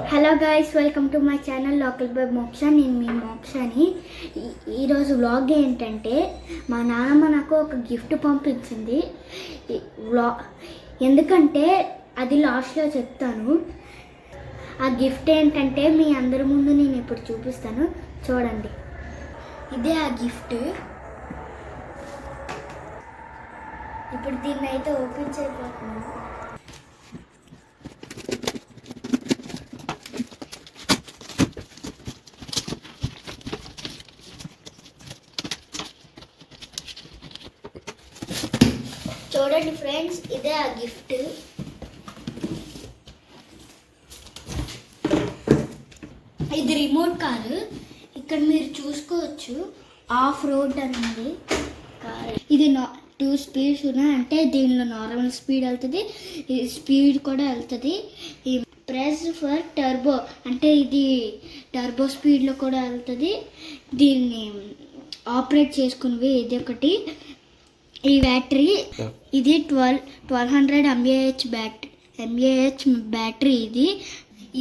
Hello guys, welcome to my channel local by మోక్ష. నేను మీ మోక్షని. ఈరోజు వ్లాగ్ ఏంటంటే మా నాన్నమ్మ నాకు ఒక గిఫ్ట్ పంపించింది. ఎందుకంటే అది లాస్ట్లో చెప్తాను. ఆ గిఫ్ట్ ఏంటంటే మీ అందరి ముందు నేను ఇప్పుడు చూపిస్తాను, చూడండి. ఇదే ఆ గిఫ్ట్. ఇప్పుడు దీన్ని అయితే ఓపెన్ చేయబోతున్నాను. చూడండి ఫ్రెండ్స్, ఇదే ఆ గిఫ్ట్. ఇది రిమోట్ కారు. ఇక్కడ మీరు చూసుకోవచ్చు, ఆఫ్ రోడ్ అనేది కార్. ఇది 2 స్పీడ్స్ ఉన్నాయి, అంటే దీనిలో నార్మల్ స్పీడ్ వెళ్తుంది, స్పీడ్ కూడా వెళ్తుంది. ఈ ప్రెస్ ఫర్ టర్బో అంటే ఇది టర్బో స్పీడ్లో కూడా వెళ్తుంది. దీన్ని ఆపరేట్ చేసుకునేవి ఇది ఒకటి. ఈ బ్యాటరీ ఇది 1200 mAh బ్యాటరీ.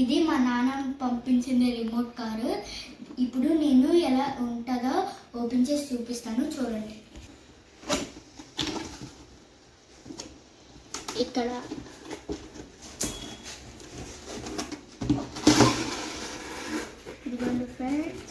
ఇది మా నాన్న పంపించిన రిమోట్ కారు. ఇప్పుడు నేను ఎలా ఉంటుందో ఓపెన్ చేసి చూపిస్తాను, చూడండి. ఇక్కడ ఇదిగోండి ఫ్రెండ్స్,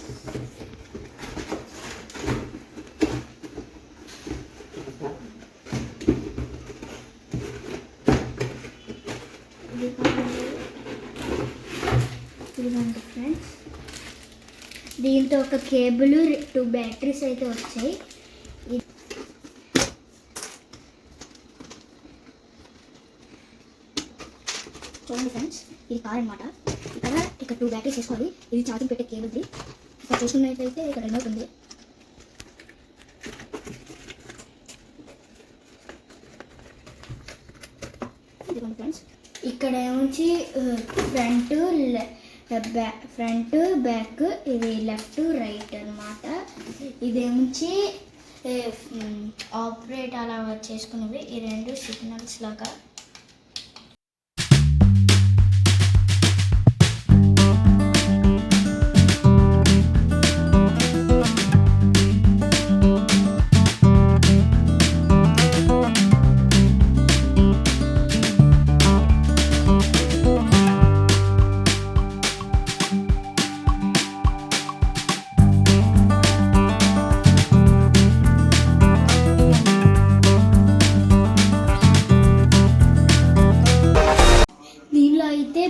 ఇదిగోండి ఫ్రెండ్స్. దీంతో ఒక కేబుల్, 2 బ్యాటరీస్ అయితే వచ్చాయి. చూడండి ఫ్రెండ్స్, ఇది కార్ అనమాట. ఇక్కడ 2 బ్యాటరీస్ వేసుకోవాలి. ఇది ఛార్జింగ్ పెట్టే కేబుల్ది. ఇక్కడ చూసుకున్నట్లయితే ఇక్కడ రిమోట్ ఉంది. ఇదిగోండి ఫ్రెండ్స్, ఇక్కడ ఏమొచ్చి ఫ్రంట్ బ్యాక్, ఇది లెఫ్ట్ రైట్ అనమాట. ఇదేమొచ్చి ఆపరేట్ అలా చేసుకునేవి. ఈ 2 సిగ్నల్స్ లాగా.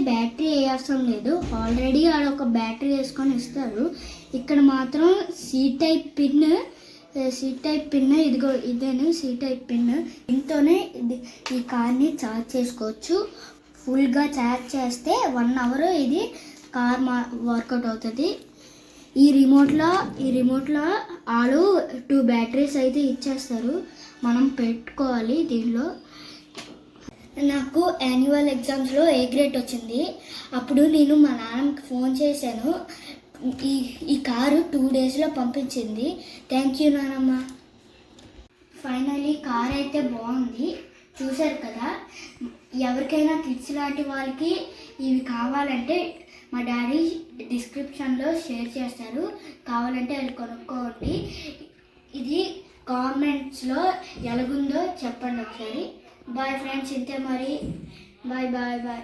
బ్యాటరీ వేయవసరం లేదు, ఆల్రెడీ ఆడొక బ్యాటరీ వేసుకొని ఇస్తారు. ఇక్కడ మాత్రం సి టైప్ పిన్ ఇదిగో, ఇదేను సి టైప్ పిన్. దీంతోనే ఈ కార్ని ఛార్జ్ చేసుకోవచ్చు. ఫుల్గా ఛార్జ్ చేస్తే 1 అవర్ ఇది కార్ వర్కౌట్ అవుతుంది. ఈ రిమోట్లో వాళ్ళు 2 బ్యాటరీస్ అయితే ఇచ్చేస్తారు, మనం పెట్టుకోవాలి. దీనిలో నాకు యాన్యువల్ ఎగ్జామ్స్లో ఏ గ్రేడ్ వచ్చింది. అప్పుడు నేను మా నాన్నకి ఫోన్ చేశాను. ఈ కారు 2 డేస్లో పంపించింది. థ్యాంక్ యూ నానమ్మ. ఫైనలీ కార్ అయితే బాగుంది, చూశారు కదా. ఎవరికైనా కిడ్స్ లాంటి వాళ్ళకి ఇవి కావాలంటే మా డాడీ డిస్క్రిప్షన్లో షేర్ చేస్తారు, కావాలంటే అది కొనుక్కోండి. ఇది కామెంట్స్లో ఎలాగుందో చెప్పండి ఒకసారి. బాయ్ ఫ్రెండ్స్, ఇంతే మరి. Bye bye bye.